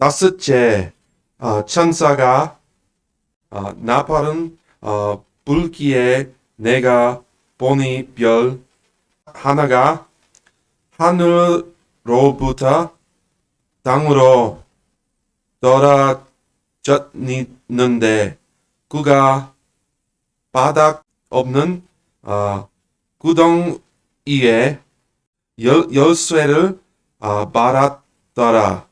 다섯째, 천사가 나팔은 불기에 내가 보니 별 하나가 하늘로부터 땅으로 떨어졌는데 그가 바닥 없는 구덩이에 열쇠를 받았더라.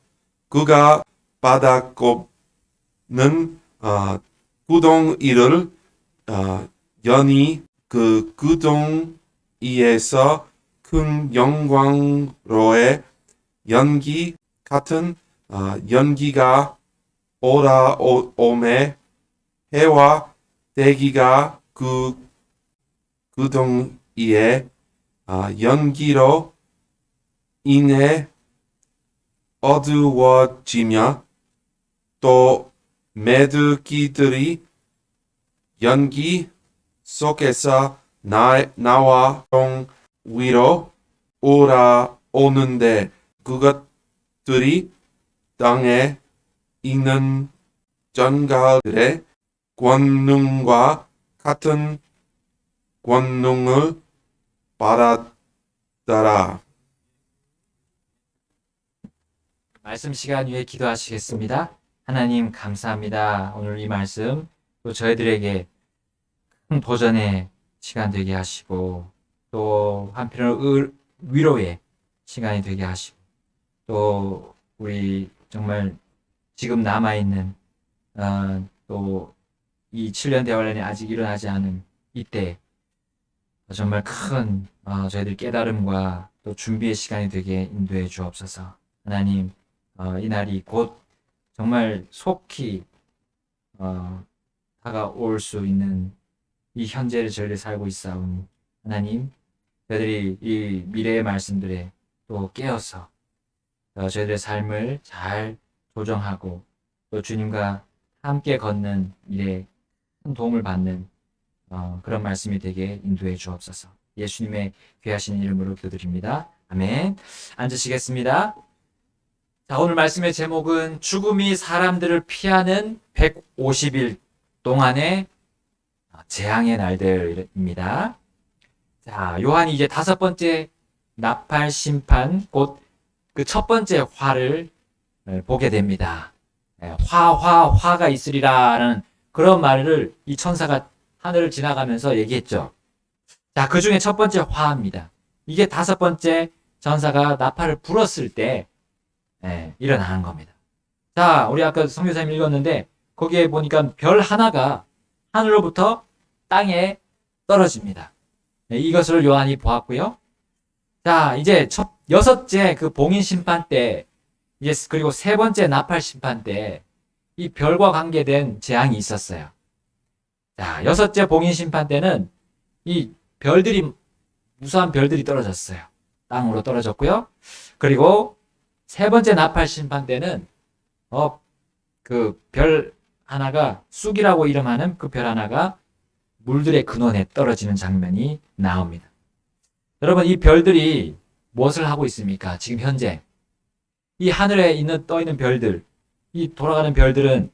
그가 바닥 없는 구덩이를 여니 그 구덩이에서 큰 영광로의 연기 같은 연기가 올라오매 해와 대기가 그 구덩이에 연기로 인해 어두워지며 또 메뚜기들이 연기 속에서 나와 동 위로 올라오는데 그것들이 땅에 있는 전갈들의 권능과 같은 권능을 받았더라. 말씀 시간 위에 기도하시겠습니다. 하나님 감사합니다. 오늘 이 말씀 또 저희들에게 큰 도전의 시간 되게 하시고 또 한편으로 위로의 시간이 되게 하시고 또 우리 정말 지금 남아있는 또 이 7년 대환란이 아직 일어나지 않은 이때 정말 큰 저희들 깨달음과 또 준비의 시간이 되게 인도해 주옵소서. 하나님 이 날이 곧 정말 속히 다가올 수 있는 이 현재를 저희들 살고 있사오니 하나님 저희들이 이 미래의 말씀들에 또 깨어서 저희들의 삶을 잘 조정하고 또 주님과 함께 걷는 일에 큰 도움을 받는 그런 말씀이 되게 인도해 주옵소서. 예수님의 귀하신 이름으로 기도드립니다. 아멘. 앉으시겠습니다. 자, 오늘 말씀의 제목은 죽음이 사람들을 피하는 150일 동안의 재앙의 날들입니다. 자, 요한이 이제 5번째 나팔 심판, 곧 그 첫 번째 화를 보게 됩니다. 화가 있으리라는 그런 말을 이 천사가 하늘을 지나가면서 얘기했죠. 자, 그 중에 첫 번째 화입니다. 이게 5번째 전사가 나팔을 불었을 때 일어나는 겁니다. 자, 우리 아까 선교사님 읽었는데 거기에 보니까 별 하나가 하늘로부터 땅에 떨어집니다. 이것을 요한이 보았고요. 자, 이제 여섯째 그 봉인 심판 때, 이제 그리고 세 번째 나팔 심판 때 이 별과 관계된 재앙이 있었어요. 자, 여섯째 봉인 심판 때는 이 별들이 무수한 별들이 떨어졌어요. 땅으로 떨어졌고요. 그리고 세 번째 나팔 심판 때는 그 별 하나가 쑥이라고 이름하는 그 별 하나가 물들의 근원에 떨어지는 장면이 나옵니다. 여러분, 이 별들이 무엇을 하고 있습니까? 지금 현재 이 하늘에 떠 있는 별들, 이 돌아가는 별들은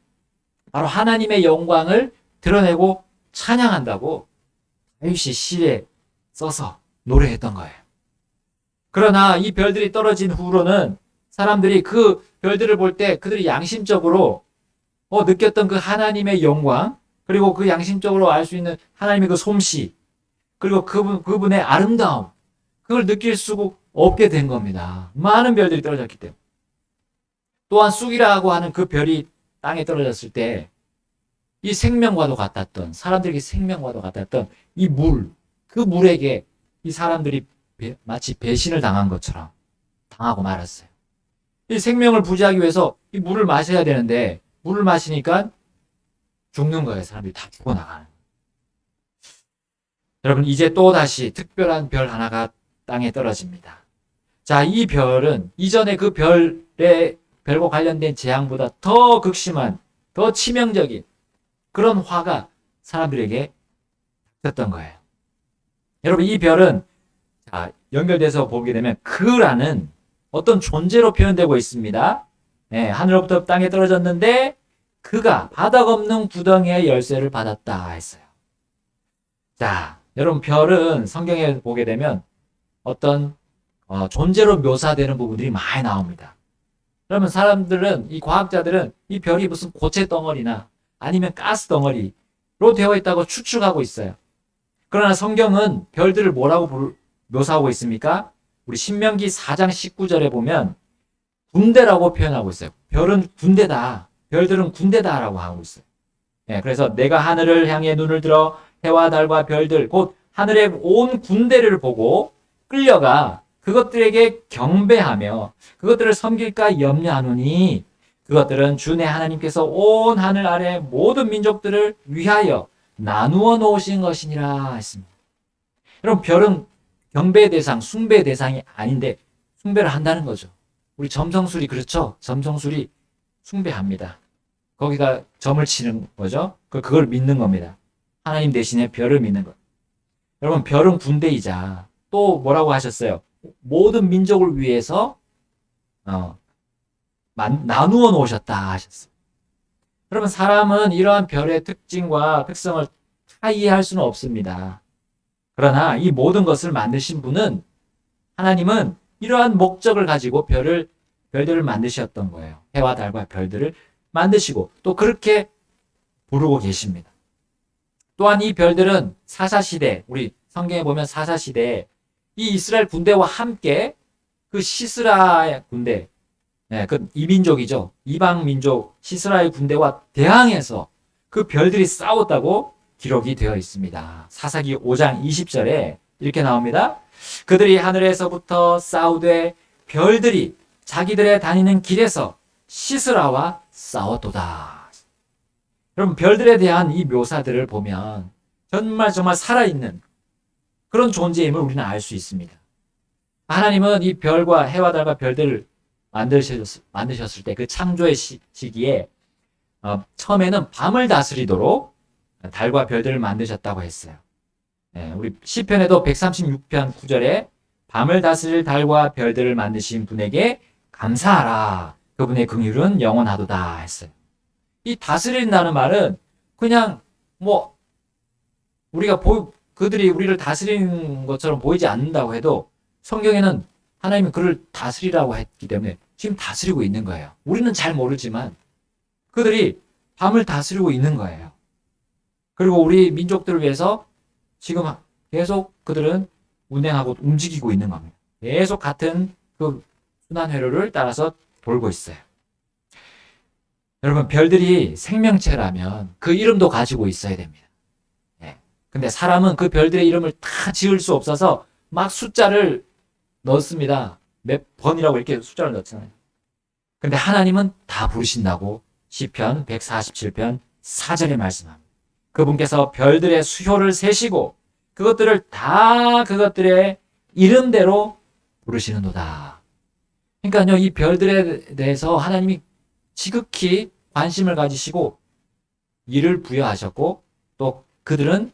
바로 하나님의 영광을 드러내고 찬양한다고 다윗이 시에 써서 노래했던 거예요. 그러나 이 별들이 떨어진 후로는 사람들이 그 별들을 볼 때 그들이 양심적으로 느꼈던 그 하나님의 영광, 그리고 그 양심적으로 알 수 있는 하나님의 그 솜씨, 그리고 그분의 아름다움, 그걸 느낄 수 없게 된 겁니다. 많은 별들이 떨어졌기 때문에. 또한 쑥이라고 하는 그 별이 땅에 떨어졌을 때 이 생명과도 같았던, 사람들에게 생명과도 같았던 이 물, 그 물에게 이 사람들이 마치 배신을 당한 것처럼 당하고 말았어요. 이 생명을 부지하기 위해서 이 물을 마셔야 되는데 물을 마시니까 죽는 거예요. 사람들이 다 죽어나가는. 여러분, 이제 또다시 특별한 별 하나가 땅에 떨어집니다. 자, 이 별은 이전에 그 별과 관련된 재앙보다 더 극심한, 더 치명적인 그런 화가 사람들에게 닥쳤던 거예요. 여러분, 이 별은 연결돼서 보게 되면 그라는 어떤 존재로 표현되고 있습니다. 하늘로부터 땅에 떨어졌는데 그가 바닥 없는 구덩이의 열쇠를 받았다 했어요. 자, 여러분 별은 성경에 보게 되면 어떤 존재로 묘사되는 부분들이 많이 나옵니다. 그러면 사람들은, 이 과학자들은 이 별이 무슨 고체 덩어리나 아니면 가스 덩어리로 되어 있다고 추측하고 있어요. 그러나 성경은 별들을 뭐라고 묘사하고 있습니까? 우리 신명기 4장 19절에 보면 군대라고 표현하고 있어요. 별은 군대다. 별들은 군대다라고 하고 있어요. 그래서 내가 하늘을 향해 눈을 들어 해와 달과 별들, 곧 하늘의 온 군대를 보고 끌려가 그것들에게 경배하며 그것들을 섬길까 염려하노니 그것들은 주 내 하나님께서 온 하늘 아래 모든 민족들을 위하여 나누어 놓으신 것이니라 했습니다. 여러분, 별은 경배의 대상, 숭배의 대상이 아닌데 숭배를 한다는 거죠. 우리 점성술이 그렇죠? 점성술이 숭배합니다. 거기다 점을 치는 거죠. 그걸 믿는 겁니다. 하나님 대신에 별을 믿는 것. 여러분, 별은 군대이자 또 뭐라고 하셨어요? 모든 민족을 위해서 나누어 놓으셨다 하셨어요. 여러분, 사람은 이러한 별의 특징과 특성을 다 이해할 수는 없습니다. 그러나 이 모든 것을 만드신 분은, 하나님은 이러한 목적을 가지고 별들을 만드셨던 거예요. 해와 달과 별들을 만드시고 또 그렇게 부르고 계십니다. 또한 이 별들은 사사시대, 우리 성경에 보면 사사시대에 이 이스라엘 군대와 함께 그 시스라의 군대, 그 이민족이죠. 이방 민족 시스라의 군대와 대항해서 그 별들이 싸웠다고 기록이 되어 있습니다. 사사기 5장 20절에 이렇게 나옵니다. 그들이 하늘에서부터 싸우되 별들이 자기들의 다니는 길에서 시스라와 싸웠도다. 여러분, 별들에 대한 이 묘사들을 보면 정말 살아있는 그런 존재임을 우리는 알 수 있습니다. 하나님은 이 별과 해와 달과 별들을 만드셨을 때 그 창조의 시기에 처음에는 밤을 다스리도록 달과 별들을 만드셨다고 했어요. 우리 시편에도 136편 9절에 밤을 다스릴 달과 별들을 만드신 분에게 감사하라. 그분의 긍휼은 영원하도다 했어요. 이 다스린다는 말은 그냥 우리가 그들이 우리를 다스리는 것처럼 보이지 않는다고 해도 성경에는 하나님이 그를 다스리라고 했기 때문에 지금 다스리고 있는 거예요. 우리는 잘 모르지만 그들이 밤을 다스리고 있는 거예요. 그리고 우리 민족들을 위해서 지금 계속 그들은 운행하고 움직이고 있는 겁니다. 계속 같은 그 순환 회로를 따라서 돌고 있어요. 여러분, 별들이 생명체라면 그 이름도 가지고 있어야 됩니다. 근데 사람은 그 별들의 이름을 다 지을 수 없어서 막 숫자를 넣습니다. 몇 번이라고 이렇게 숫자를 넣잖아요. 근데 하나님은 다 부르신다고 시편 147편 4절에 말씀합니다. 그분께서 별들의 수효를 세시고 그것들을 다 그것들의 이름대로 부르시는도다. 그러니까요, 이 별들에 대해서 하나님이 지극히 관심을 가지시고 일을 부여하셨고 또 그들은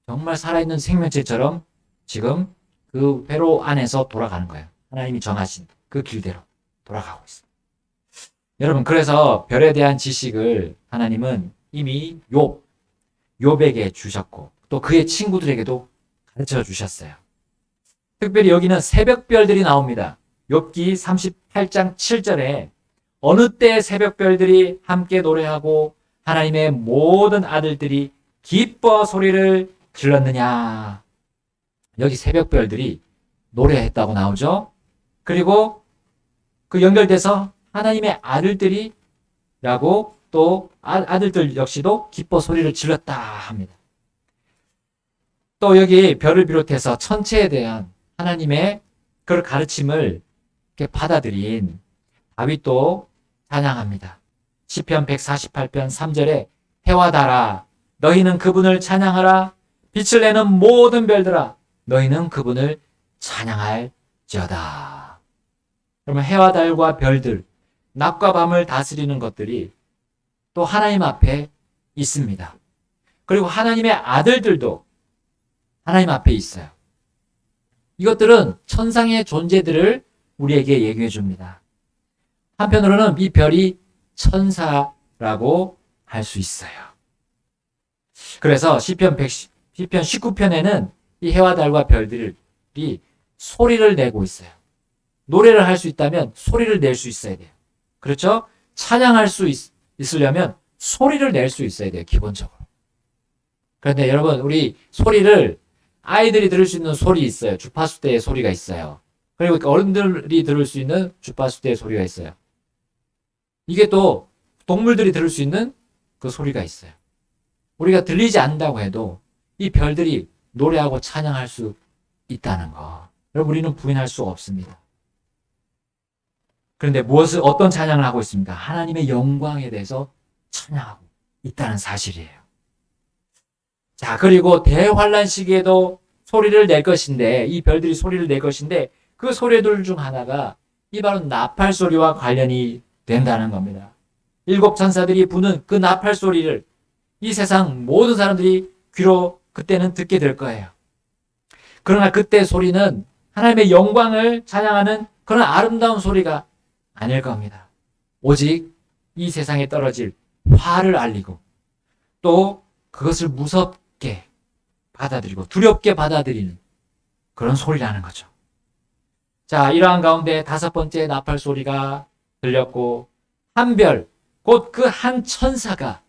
정말 살아있는 생명체처럼 지금 그 회로 안에서 돌아가는 거예요. 하나님이 정하신 그 길대로 돌아가고 있어요. 여러분, 그래서 별에 대한 지식을 하나님은 이미 욥에게 주셨고 또 그의 친구들에게도 가르쳐 주셨어요. 특별히 여기는 새벽별들이 나옵니다. 욥기 38장 7절에 어느 때 새벽별들이 함께 노래하고 하나님의 모든 아들들이 기뻐 소리를 질렀느냐. 여기 새벽별들이 노래했다고 나오죠. 그리고 그 연결돼서 하나님의 아들들이라고 또 아들들 역시도 기뻐 소리를 질렀다 합니다. 또 여기 별을 비롯해서 천체에 대한 하나님의 그 가르침을 이렇게 받아들인 다윗도 찬양합니다. 시편 148편 3절에 해와 달아 너희는 그분을 찬양하라. 빛을 내는 모든 별들아 너희는 그분을 찬양할지어다. 그러면 해와 달과 별들, 낮과 밤을 다스리는 것들이 또 하나님 앞에 있습니다. 그리고 하나님의 아들들도 하나님 앞에 있어요. 이것들은 천상의 존재들을 우리에게 얘기해 줍니다. 한편으로는 이 별이 천사라고 할 수 있어요. 그래서 시편 19편에는 이 해와 달과 별들이 소리를 내고 있어요. 노래를 할 수 있다면 소리를 낼 수 있어야 돼요. 그렇죠? 찬양할 수 있으려면 소리를 낼 수 있어야 돼요. 기본적으로. 그런데 여러분, 우리 소리를 아이들이 들을 수 있는 소리 있어요. 주파수 대의 소리가 있어요. 그리고 어른들이 들을 수 있는 주파수 대의 소리가 있어요. 이게 또 동물들이 들을 수 있는 그 소리가 있어요. 우리가 들리지 않는다고 해도 이 별들이 노래하고 찬양할 수 있다는 거. 여러분, 우리는 부인할 수 없습니다. 그런데 어떤 찬양을 하고 있습니까? 하나님의 영광에 대해서 찬양하고 있다는 사실이에요. 자, 그리고 대환란 시기에도 소리를 낼 것인데, 이 별들이 소리를 낼 것인데, 그 소리들 중 하나가 이 바로 나팔 소리와 관련이 된다는 겁니다. 7 천사들이 부는 그 나팔 소리를 이 세상 모든 사람들이 귀로 그때는 듣게 될 거예요. 그러나 그때 소리는 하나님의 영광을 찬양하는 그런 아름다운 소리가 아닐 겁니다. 오직 이 세상에 떨어질 화를 알리고 또 그것을 무섭게 받아들이고 두렵게 받아들이는 그런 소리라는 거죠. 자, 이러한 가운데 5번째 나팔 소리가 들렸고 한 별, 곧 그 한 천사가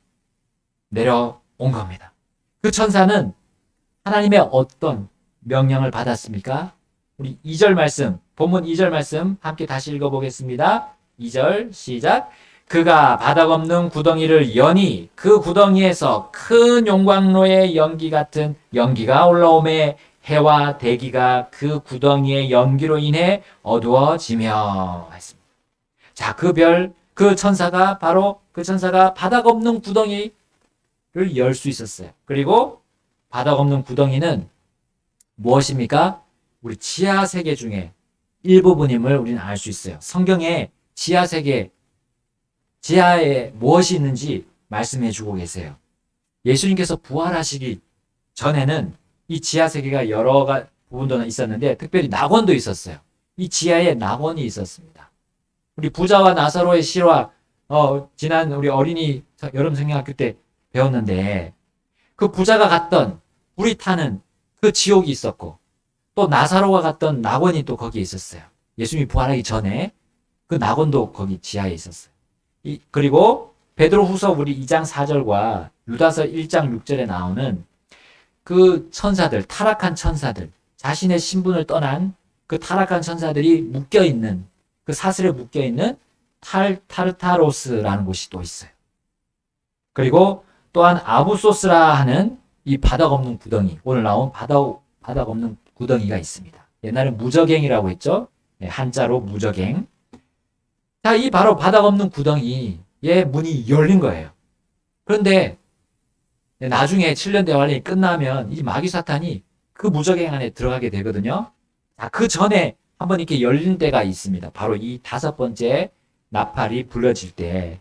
내려온 겁니다. 그 천사는 하나님의 어떤 명령을 받았습니까? 우리 2절 말씀, 본문 2절 말씀 함께 다시 읽어보겠습니다. 2절 시작. 그가 바닥 없는 구덩이를 여니 그 구덩이에서 큰 용광로의 연기 같은 연기가 올라오매 해와 대기가 그 구덩이의 연기로 인해 어두워지며 했습니다. 자, 그 천사가 바로 그 천사가 바닥 없는 구덩이를 열 수 있었어요. 그리고 바닥 없는 구덩이는 무엇입니까? 우리 지하 세계 중에 일부분임을 우리는 알 수 있어요. 성경에 지하 세계, 지하에 무엇이 있는지 말씀해 주고 계세요. 예수님께서 부활하시기 전에는 이 지하 세계가 여러 부분도 있었는데 특별히 낙원도 있었어요. 이 지하에 낙원이 있었습니다. 우리 부자와 나사로의 실화, 지난 우리 어린이 여름 성경학교 때 배웠는데 그 부자가 갔던 불이 타는 그 지옥이 있었고 또 나사로가 갔던 낙원이 또 거기에 있었어요. 예수님이 부활하기 전에 그 낙원도 거기 지하에 있었어요. 그리고 베드로후서 우리 2장 4절과 유다서 1장 6절에 나오는 그 천사들, 타락한 천사들, 자신의 신분을 떠난 그 타락한 천사들이 묶여있는, 그 사슬에 묶여있는 타르타로스라는 곳이 또 있어요. 그리고 또한 아부소스라 하는 이 바닥 없는 구덩이, 오늘 나온 바닥 없는 구덩이가 있습니다. 옛날에 무저갱이라고 했죠. 한자로 무저갱. 자, 이 바로 바닥 없는 구덩이의 문이 열린 거예요. 그런데 나중에 7년 대환란이 끝나면 이 마귀 사탄이 그 무저갱 안에 들어가게 되거든요. 자, 그 전에 한번 이렇게 열린 때가 있습니다. 바로 이 5번째 나팔이 불려질 때,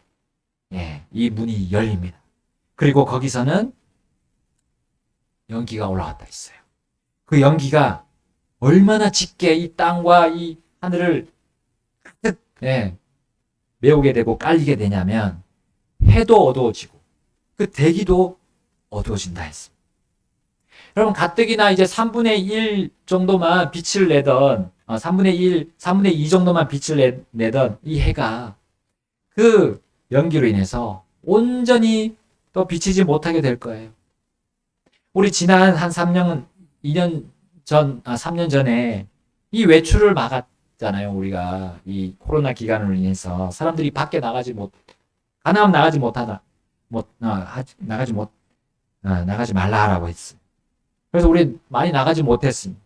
이 문이 열립니다. 그리고 거기서는 연기가 올라왔다 있어요. 그 연기가 얼마나 짙게 이 땅과 이 하늘을 가득 메우게 되고 깔리게 되냐면 해도 어두워지고 그 대기도 어두워진다 했습니다. 여러분, 가뜩이나 이제 3분의 1 정도만 빛을 내던 3분의 2 정도만 빛을 내던 이 해가 그 연기로 인해서 온전히 또 비치지 못하게 될 거예요. 우리 지난 한 3년 전에 이 외출을 막았잖아요. 우리가 이 코로나 기간으로 인해서 사람들이 밖에 나가지 말라라고 했어요. 그래서 우리 많이 나가지 못했습니다.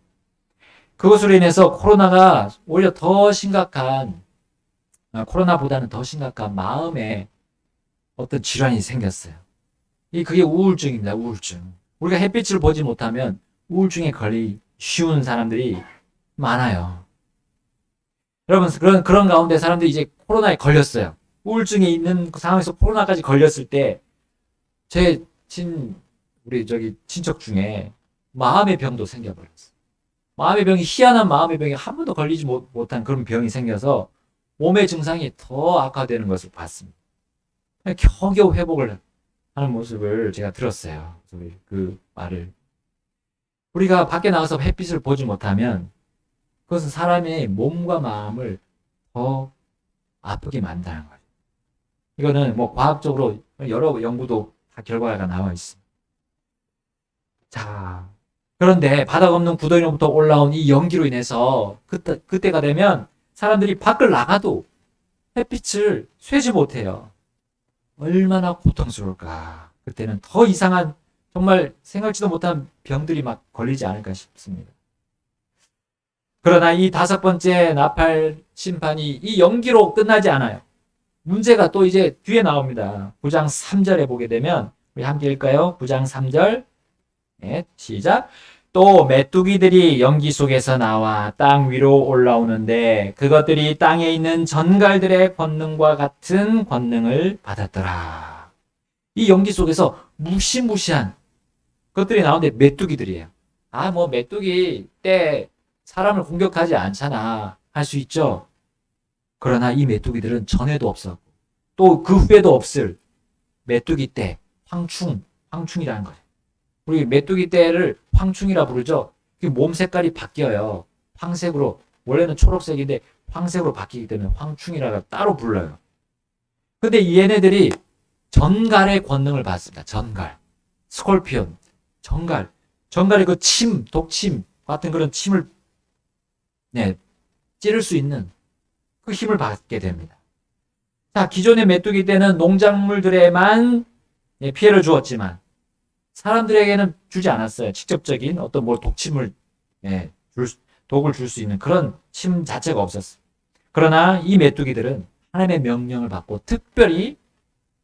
그것으로 인해서 코로나가 오히려 코로나보다는 더 심각한 마음에 어떤 질환이 생겼어요. 그게 우울증입니다. 우울증. 우리가 햇빛을 보지 못하면 우울증에 걸리기 쉬운 사람들이 많아요. 여러분, 그런 가운데 사람들이 이제 코로나에 걸렸어요. 우울증에 있는 상황에서 코로나까지 걸렸을 때, 우리 친척 중에 마음의 병도 생겨버렸어요. 희한한 마음의 병이 한 번도 걸리지 못한 그런 병이 생겨서 몸의 증상이 더 악화되는 것을 봤습니다. 겨우겨우 회복을 하는 모습을 제가 들었어요. 그 말을. 우리가 밖에 나가서 햇빛을 보지 못하면 그것은 사람의 몸과 마음을 더 아프게 만든다는 거예요. 이거는 뭐 과학적으로 여러 연구도 다 결과가 나와 있습니다. 자, 그런데 바닥 없는 구덩이로부터 올라온 이 연기로 인해서 그때가 되면 사람들이 밖을 나가도 햇빛을 쐬지 못해요. 얼마나 고통스러울까. 그때는 더 이상한 정말 생각지도 못한 병들이 막 걸리지 않을까 싶습니다. 그러나 이 5번째 나팔 심판이 이 연기로 끝나지 않아요. 문제가 또 이제 뒤에 나옵니다. 9장 3절에 보게 되면 우리 함께 읽을까요? 9장 3절. 네, 시작. 또 메뚜기들이 연기 속에서 나와 땅 위로 올라오는데 그것들이 땅에 있는 전갈들의 권능과 같은 권능을 받았더라. 이 연기 속에서 무시무시한 것들이 나오는데 메뚜기들이에요. 아, 뭐 메뚜기 때 사람을 공격하지 않잖아 할 수 있죠. 그러나 이 메뚜기들은 전에도 없었고 또 그 후에도 없을 메뚜기 때 황충이라는 거예요. 우리 메뚜기 떼를 황충이라 부르죠. 몸 색깔이 바뀌어요. 황색으로, 원래는 초록색인데 황색으로 바뀌기 때문에 황충이라고 따로 불러요. 근데 얘네들이 전갈의 권능을 받습니다. 전갈, 스콜피온, 전갈의 그 독침 같은 그런 침을 찌를 수 있는 그 힘을 받게 됩니다. 자, 기존의 메뚜기 떼는 농작물들에만 피해를 주었지만 사람들에게는 주지 않았어요. 직접적인 어떤 독침을, 독을 줄 수 있는 그런 침 자체가 없었어요. 그러나 이 메뚜기들은 하나님의 명령을 받고 특별히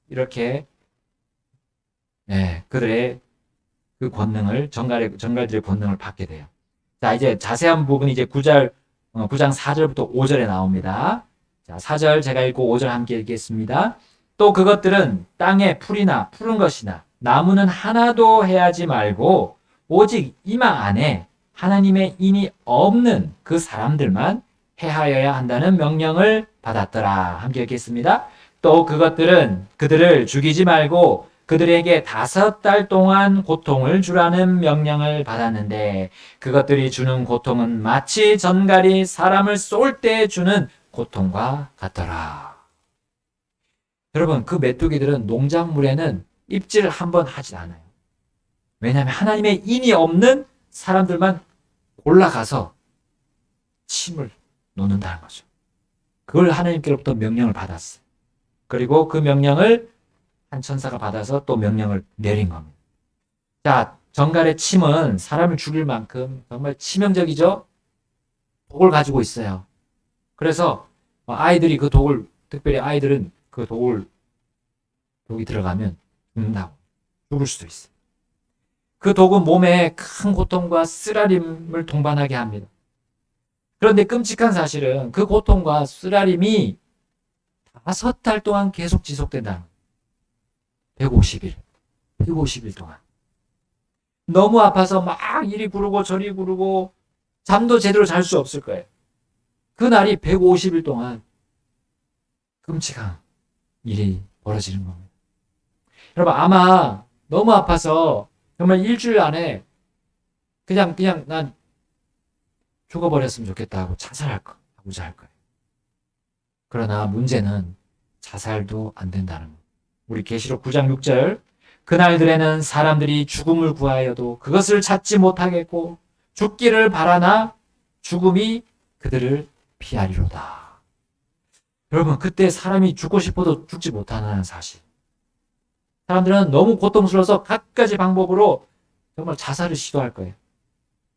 이렇게, 그들의 그 권능을, 전갈들의 권능을 받게 돼요. 자, 이제 자세한 부분이 이제 9장 4절부터 5절에 나옵니다. 자, 4절 제가 읽고 5절 함께 읽겠습니다. 또 그것들은 땅에 풀이나 푸른 것이나 나무는 하나도 해하지 말고 오직 이마 안에 하나님의 인이 없는 그 사람들만 해하여야 한다는 명령을 받았더라. 함께 읽겠습니다. 또 그것들은 그들을 죽이지 말고 그들에게 5달 동안 고통을 주라는 명령을 받았는데 그것들이 주는 고통은 마치 전갈이 사람을 쏠 때 주는 고통과 같더라. 여러분, 그 메뚜기들은 농작물에는 입질 한번 하지 않아요. 왜냐하면 하나님의 인이 없는 사람들만 올라가서 침을 놓는다는 거죠. 그걸 하나님께로부터 명령을 받았어요. 그리고 그 명령을 한 천사가 받아서 또 명령을 내린 겁니다. 자, 전갈의 침은 사람을 죽일 만큼 정말 치명적이죠? 독을 가지고 있어요. 그래서 아이들이 그 독을, 특별히 아이들은 그 독이 들어가면 죽는다고. 죽을 수도 있어요. 그 독은 몸에 큰 고통과 쓰라림을 동반하게 합니다. 그런데 끔찍한 사실은 그 고통과 쓰라림이 5달 동안 계속 지속된다는 거예요. 150일 동안. 너무 아파서 막 이리 구르고 저리 구르고 잠도 제대로 잘 수 없을 거예요. 그날이 150일 동안 끔찍한 일이 벌어지는 겁니다. 여러분, 아마 너무 아파서 정말 일주일 안에 그냥 난 죽어버렸으면 좋겠다 하고 자살하고자 할 거예요. 그러나 문제는 자살도 안 된다는 거예요. 우리 계시록 9장 6절, 그날들에는 사람들이 죽음을 구하여도 그것을 찾지 못하겠고 죽기를 바라나 죽음이 그들을 피하리로다. 여러분, 그때 사람이 죽고 싶어도 죽지 못하는 사실. 사람들은 너무 고통스러워서 갖가지 방법으로 정말 자살을 시도할 거예요.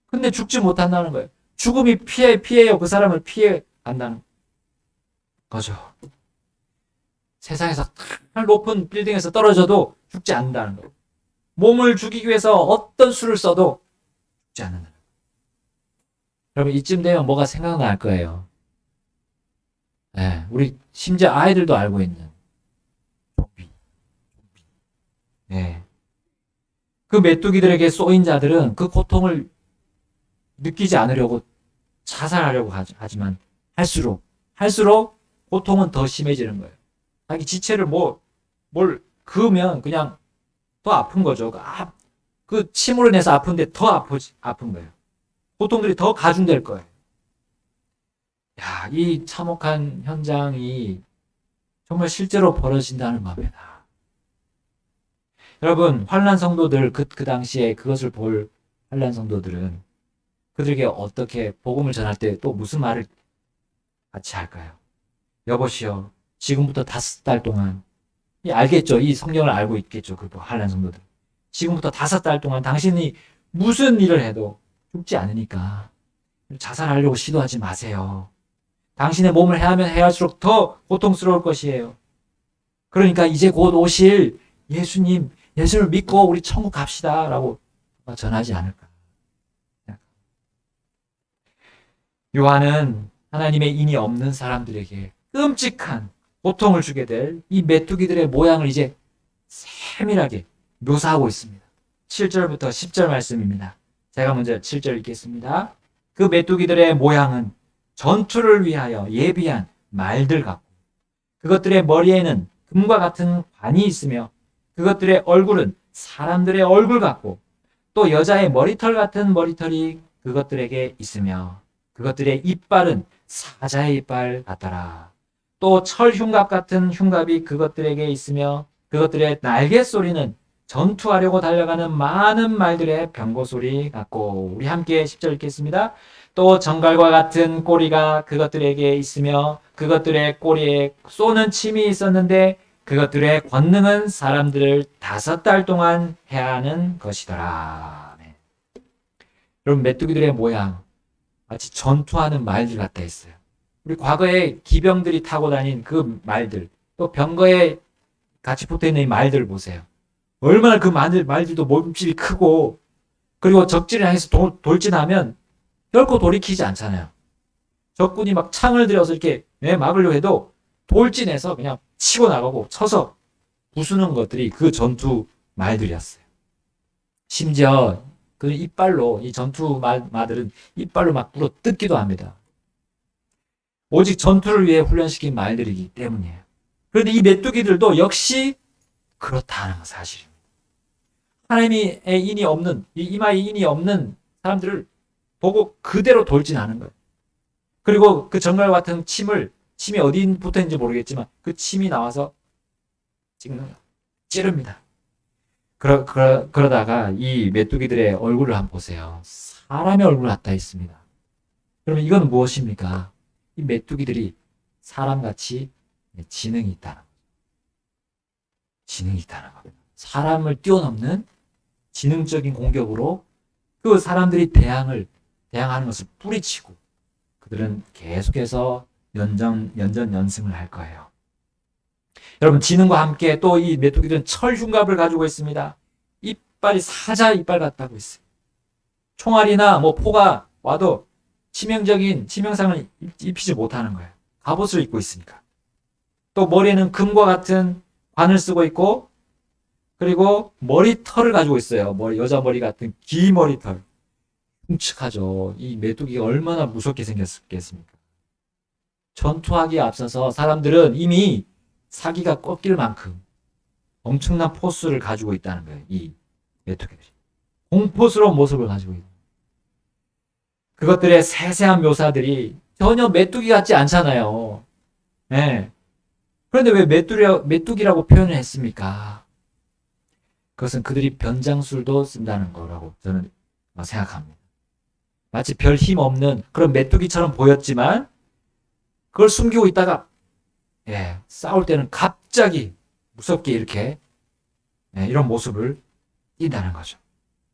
근데 죽지 못한다는 거예요. 죽음이 피해요. 그 사람을 피해 간다는 거죠. 세상에서 참 높은 빌딩에서 떨어져도 죽지 않는다는 거예요. 몸을 죽이기 위해서 어떤 수를 써도 죽지 않는다는 거예요. 여러분, 이쯤 되면 뭐가 생각날 거예요. 우리 심지어 아이들도 알고 있는 좀비. 그 메뚜기들에게 쏘인 자들은 그 고통을 느끼지 않으려고 자살하려고 하지만 할수록 고통은 더 심해지는 거예요. 자기 지체를 뭘 그으면 그냥 더 아픈 거죠. 그 침으로 인해서 아픈데 더 아픈 거예요. 고통들이 더 가중될 거예요. 야, 이 참혹한 현장이 정말 실제로 벌어진다는 겁니다. 여러분, 환난 성도들, 그 당시에 그것을 볼 환난 성도들은 그들에게 어떻게 복음을 전할 때 또 무슨 말을 같이 할까요? 여보시오, 지금부터 5달 동안, 알겠죠? 이 성경을 알고 있겠죠? 그 환난 성도들. 지금부터 5달 동안 당신이 무슨 일을 해도 죽지 않으니까 자살하려고 시도하지 마세요. 당신의 몸을 해하면 해할수록 더 고통스러울 것이에요. 그러니까 이제 곧 오실 예수를 믿고 우리 천국 갑시다 라고 전하지 않을까. 요한은 하나님의 인이 없는 사람들에게 끔찍한 고통을 주게 될 이 메뚜기들의 모양을 이제 세밀하게 묘사하고 있습니다. 7절부터 10절 말씀입니다. 제가 먼저 7절 읽겠습니다. 그 메뚜기들의 모양은 전투를 위하여 예비한 말들 같고 그것들의 머리에는 금과 같은 관이 있으며 그것들의 얼굴은 사람들의 얼굴 같고 또 여자의 머리털 같은 머리털이 그것들에게 있으며 그것들의 이빨은 사자의 이빨 같더라. 또 철 흉갑 같은 흉갑이 그것들에게 있으며 그것들의 날개 소리는 전투하려고 달려가는 많은 말들의 병거 소리 같고 우리 함께 10절 읽겠습니다. 또 정갈과 같은 꼬리가 그것들에게 있으며 그것들의 꼬리에 쏘는 침이 있었는데 그것들의 권능은 사람들을 5달 동안 해야 하는 것이더라. 네. 여러분 메뚜기들의 모양 마치 전투하는 말들 같다 했어요. 우리 과거에 기병들이 타고 다닌 그 말들 또 병거에 같이 붙어있는 이 말들 보세요. 얼마나 그 말들도 몸집이 크고 그리고 적진을 향해서 돌진하면 결코 돌이키지 않잖아요. 적군이 막 창을 들여서 이렇게 막으려 해도 돌진해서 그냥 치고 나가고 쳐서 부수는 것들이 그 전투 말들이었어요. 심지어 그 이빨로 이 전투 말들은 이빨로 막 물어 뜯기도 합니다. 오직 전투를 위해 훈련시킨 말들이기 때문이에요. 그런데 이 메뚜기들도 역시 그렇다는 사실입니다. 하나님의 인이 없는, 이마에 인이 없는 사람들을 보고 그대로 돌진하는 거예요. 그리고 그 정갈 같은 침이 어디 붙어 있는지 모르겠지만 그 침이 나와서 찌릅니다. 그러다가 이 메뚜기들의 얼굴을 한번 보세요. 사람의 얼굴 같다 있습니다. 그러면 이건 무엇입니까? 이 메뚜기들이 사람같이 지능이 있다는 거죠. 지능이 있다는 겁니다. 사람을 뛰어넘는 지능적인 공격으로 그 사람들이 대항하는 것을 뿌리치고 그들은 계속해서 연전연승을 할 거예요. 여러분 지능과 함께 또 이 메뚜기들은 철 흉갑을 가지고 있습니다. 이빨이 사자 이빨 같다고 있어요. 총알이나 포가 와도 치명상을 입히지 못하는 거예요. 갑옷을 입고 있으니까. 또 머리에는 금과 같은 관을 쓰고 있고 그리고 머리털을 가지고 있어요. 여자 머리 같은 긴 머리털. 흉측하죠. 이 메뚜기가 얼마나 무섭게 생겼겠습니까? 전투하기에 앞서서 사람들은 이미 사기가 꺾일 만큼 엄청난 포스를 가지고 있다는 거예요. 이 메뚜기들이. 공포스러운 모습을 가지고 있는 거예요. 그것들의 세세한 묘사들이 전혀 메뚜기 같지 않잖아요. 네. 그런데 왜 메뚜기라고 표현을 했습니까? 그것은 그들이 변장술도 쓴다는 거라고 저는 생각합니다. 마치 별 힘 없는 그런 메뚜기처럼 보였지만 그걸 숨기고 있다가 싸울 때는 갑자기 무섭게 이렇게 이런 모습을 띈다는 거죠.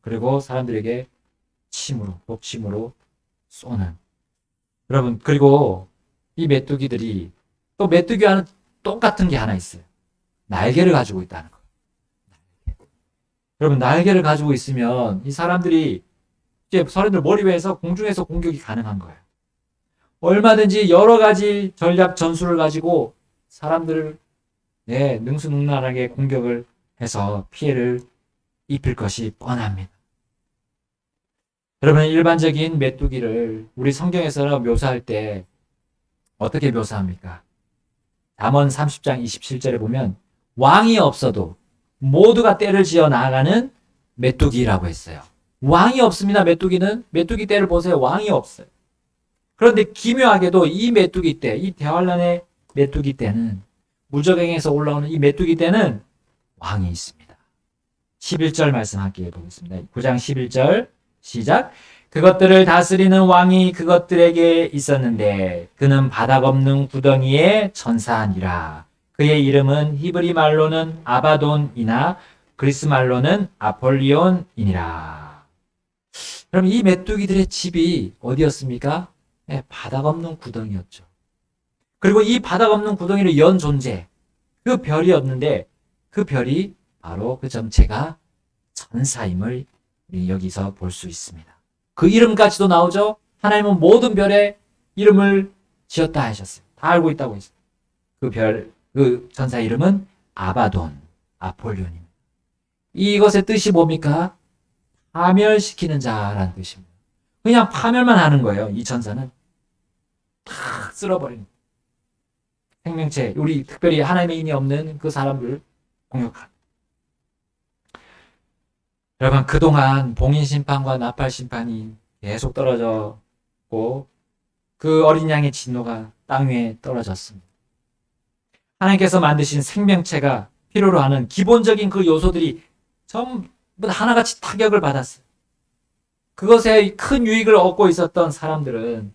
그리고 사람들에게 독침으로 쏘는. 여러분 그리고 이 메뚜기들이 또 메뚜기와는 똑같은 게 하나 있어요. 날개를 가지고 있다는 거예요. 여러분 날개를 가지고 있으면 이 사람들이 이제 사람들 머리 위에서 공중에서 공격이 가능한 거예요. 얼마든지 여러 가지 전략 전술을 가지고 사람들을 능수능란하게 공격을 해서 피해를 입힐 것이 뻔합니다. 여러분 일반적인 메뚜기를 우리 성경에서 묘사할 때 어떻게 묘사합니까? 잠언 30장 27절에 보면 왕이 없어도 모두가 떼를 지어 나아가는 메뚜기라고 했어요. 왕이 없습니다. 메뚜기는. 메뚜기 떼를 보세요. 왕이 없어요. 그런데 기묘하게도 이 메뚜기 떼, 이 대환란의 메뚜기 떼는, 무적행에서 올라오는 이 메뚜기 떼는 왕이 있습니다. 11절 말씀 함께 보겠습니다. 9장 11절 시작. 그것들을 다스리는 왕이 그것들에게 있었는데 그는 바닥 없는 구덩이의 천사니라. 그의 이름은 히브리 말로는 아바돈이나 그리스 말로는 아폴리온이니라. 그럼 이 메뚜기들의 집이 어디였습니까? 네, 바닥 없는 구덩이였죠. 그리고 이 바닥 없는 구덩이를 연 존재, 그 별이었는데 그 별이 바로 그 정체가 천사임을 여기서 볼 수 있습니다. 그 이름까지도 나오죠. 하나님은 모든 별에 이름을 지었다 하셨어요. 다 알고 있다고 했어요. 그 별, 그 천사 이름은 아바돈, 아폴리온입니다. 이것의 뜻이 뭡니까? 파멸시키는 자라는 뜻입니다. 그냥 파멸만 하는 거예요. 이 천사는 탁 쓸어버리는 생명체, 우리 특별히 하나님의 인이 없는 그 사람을 공격하는. 여러분, 그동안 봉인심판과 나팔심판이 계속 떨어졌고 그 어린 양의 진노가 땅 위에 떨어졌습니다. 하나님께서 만드신 생명체가 필요로 하는 기본적인 그 요소들이 전부 다 하나같이 타격을 받았어요. 그것에 큰 유익을 얻고 있었던 사람들은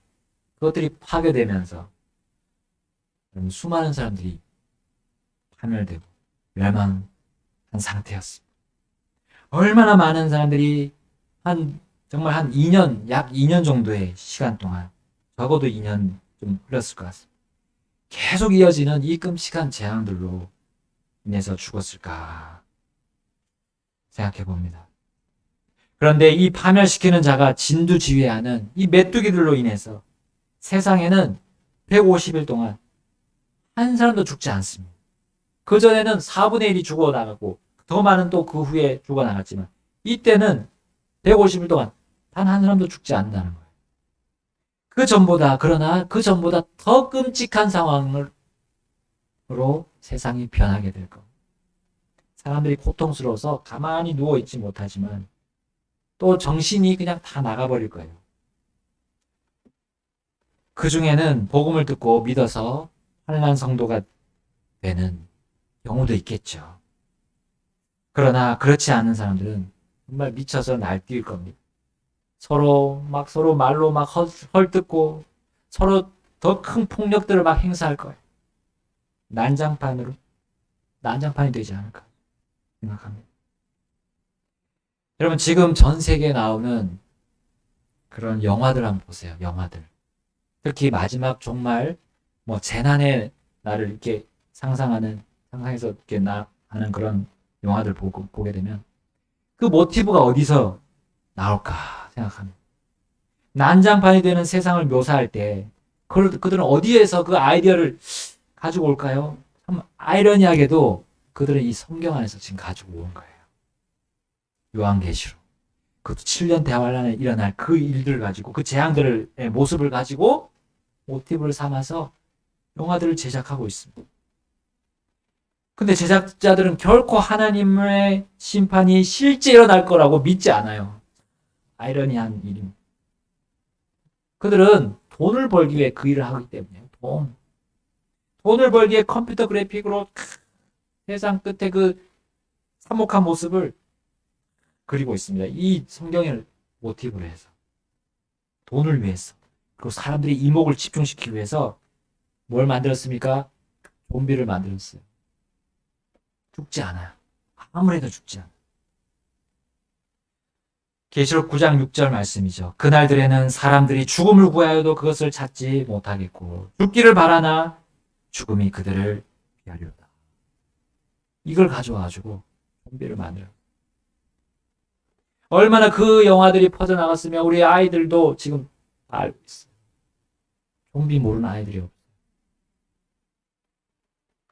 그것들이 파괴되면서 수많은 사람들이 파멸되고 멸망한 상태였습니다. 얼마나 많은 사람들이 정말 한 2년, 약 2년 정도의 시간 동안, 적어도 2년 좀 흘렀을 것 같습니다. 계속 이어지는 이 끔찍한 재앙들로 인해서 죽었을까 생각해 봅니다. 그런데 이 파멸시키는 자가 진두지휘하는 이 메뚜기들로 인해서 세상에는 150일 동안 한 사람도 죽지 않습니다. 그전에는 4분의 1이 죽어나가고 더 많은 또 그 후에 죽어나갔지만 이때는 150일 동안 단 한 사람도 죽지 않는다는 거예요. 그러나 그 전보다 더 끔찍한 상황으로 세상이 변하게 될 겁니다. 사람들이 고통스러워서 가만히 누워있지 못하지만 또 정신이 그냥 다 나가버릴 거예요. 그 중에는 복음을 듣고 믿어서 환난 성도가 되는 경우도 있겠죠. 그러나 그렇지 않은 사람들은 정말 미쳐서 날뛸 겁니다. 서로 말로 막 헐뜯고 서로 더 큰 폭력들을 막 행사할 거예요. 난장판이 되지 않을까 생각합니다. 여러분, 지금 전 세계에 나오는 그런 영화들 한번 보세요. 영화들. 특히 마지막 종말, 재난의 날을 이렇게 상상해서 이렇게 하는 그런 영화들 보게 되면 그 모티브가 어디서 나올까 생각합니다. 난장판이 되는 세상을 묘사할 때 그들은 어디에서 그 아이디어를 가지고 올까요? 참 아이러니하게도 그들은 이 성경 안에서 지금 가지고 온 거예요. 요한계시록. 그것도 7년 대환란에 일어날 그 일들을 가지고 그 재앙들의 모습을 가지고 모티브를 삼아서 영화들을 제작하고 있습니다. 근데 제작자들은 결코 하나님의 심판이 실제 일어날 거라고 믿지 않아요. 아이러니한 일입니다. 그들은 돈을 벌기 위해 그 일을 하기 때문이에요. 돈을 벌기 위해 컴퓨터 그래픽으로 세상 끝에 그 참혹한 모습을 그리고 있습니다. 이 성경을 모티브로 해서. 돈을 위해서. 그리고 사람들이 이목을 집중시키기 위해서 뭘 만들었습니까? 좀비를 만들었어요. 죽지 않아요. 아무래도 죽지 않아요. 계시록 9장 6절 말씀이죠. 그날들에는 사람들이 죽음을 구하여도 그것을 찾지 못하겠고 죽기를 바라나 죽음이 그들을 피하려다. 이걸 가져와가지고 좀비를 만들어요. 얼마나 그 영화들이 퍼져나갔으면 우리 아이들도 지금 다 알고 있어요. 좀비 모르는 아이들이 없어요.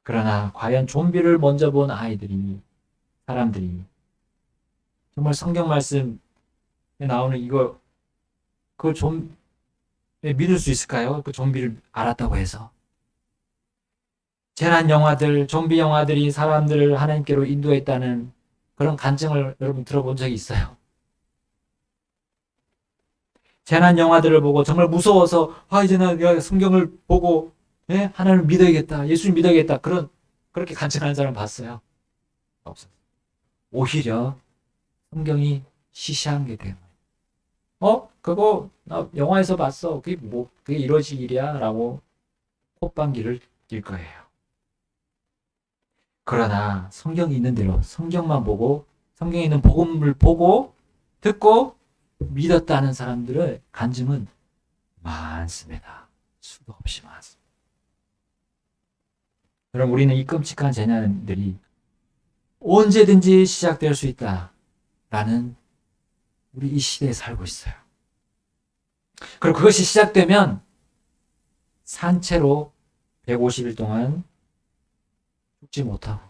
그러나 과연 좀비를 먼저 본 사람들이 정말 성경 말씀에 나오는 그걸 좀 믿을 수 있을까요? 그 좀비를 알았다고 해서. 재난 영화들, 좀비 영화들이 사람들을 하나님께로 인도했다는 그런 간증을 여러분 들어본 적이 있어요? 재난 영화들을 보고 정말 무서워서 이제 내가 성경을 보고 하나님을 믿어야겠다, 예수님 믿어야겠다, 그렇게 간증하는 사람 봤어요? 없었어요. 오히려 성경이 시시한 게 돼요. 그거 나 영화에서 봤어. 그게 이러지 일이야 라고 콧방귀를 낄 거예요. 그러나 성경이 있는 대로 성경만 보고 성경에 있는 복음을 보고 듣고 믿었다는 사람들의 간증은 많습니다. 수도 없이 많습니다. 여러분, 우리는 이 끔찍한 재난들이 언제든지 시작될 수 있다라는 우리 이 시대에 살고 있어요. 그리고 그것이 시작되면 산채로 150일 동안 죽지 못하고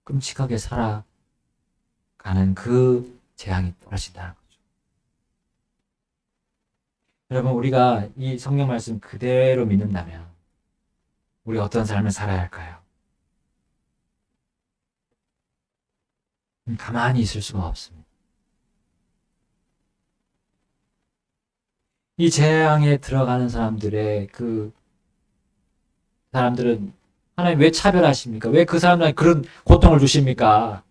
끔찍하게 살아가는 그 재앙이 떨어진다는 거죠. 여러분, 우리가 이 성경 말씀 그대로 믿는다면 우리 어떤 삶을 살아야 할까요? 가만히 있을 수가 없습니다. 이 재앙에 들어가는 사람들의 그 사람들은 하나님 왜 차별하십니까? 왜 그 사람들한테 그런 고통을 주십니까?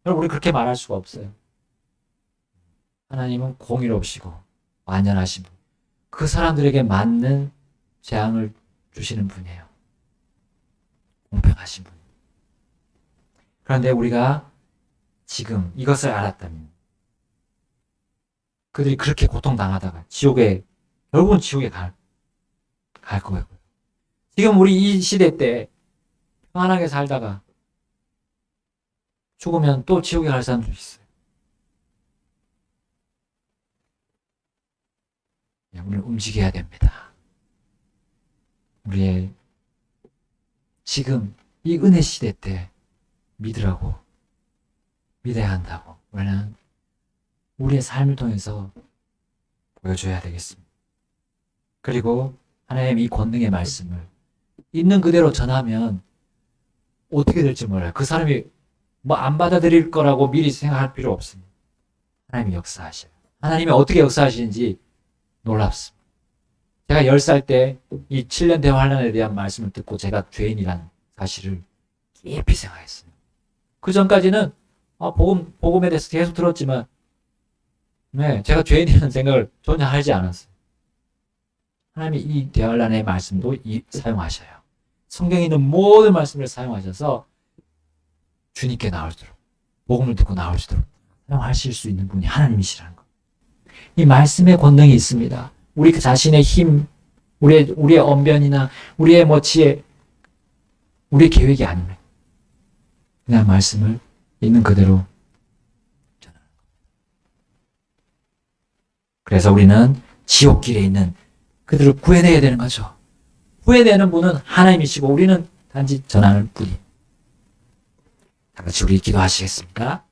여러분, 우리 그렇게 말할 수가 없어요. 하나님은 공의롭시고 완전하신 분. 그 사람들에게 맞는 재앙을 주시는 분이에요. 공평하신 분. 그런데 우리가 지금 이것을 알았다면 그들이 그렇게 고통당하다가 결국은 지옥에 갈 거고요. 지금 우리 이 시대 때 평안하게 살다가 죽으면 또 지옥에 갈 사람도 있어요. 우리는 움직여야 됩니다. 우리의 지금 이 은혜 시대 때 믿으라고, 믿어야 한다고, 우리는 우리의 삶을 통해서 보여줘야 되겠습니다. 그리고 하나님 이 권능의 말씀을 있는 그대로 전하면 어떻게 될지 몰라요. 그 사람이 안 받아들일 거라고 미리 생각할 필요 없습니다. 하나님이 역사하셔요. 하나님이 어떻게 역사하시는지 놀랍습니다. 제가 10살 때 이 7년 대환란에 대한 말씀을 듣고 제가 죄인이라는 사실을 깊이 생각했어요. 그 전까지는 복음에 대해서 계속 들었지만 제가 죄인이라는 생각을 전혀 하지 않았어요. 하나님이 이 대환란의 말씀도 사용하셔요. 성경에 있는 모든 말씀을 사용하셔서 주님께 나올수록, 복음을 듣고 나올수록 사용하실 수 있는 분이 하나님이시라는 것. 이 말씀의 권능이 있습니다. 우리 자신의 힘, 우리의 언변이나 우리의 지혜, 우리의 계획이 아닙니다. 그냥 말씀을 있는 그대로 전하는 겁니다. 그래서 우리는 지옥길에 있는 그들을 구해내야 되는 거죠. 구해내는 분은 하나님이시고 우리는 단지 전하는 뿐이. 다 같이 우리 기도하시겠습니다.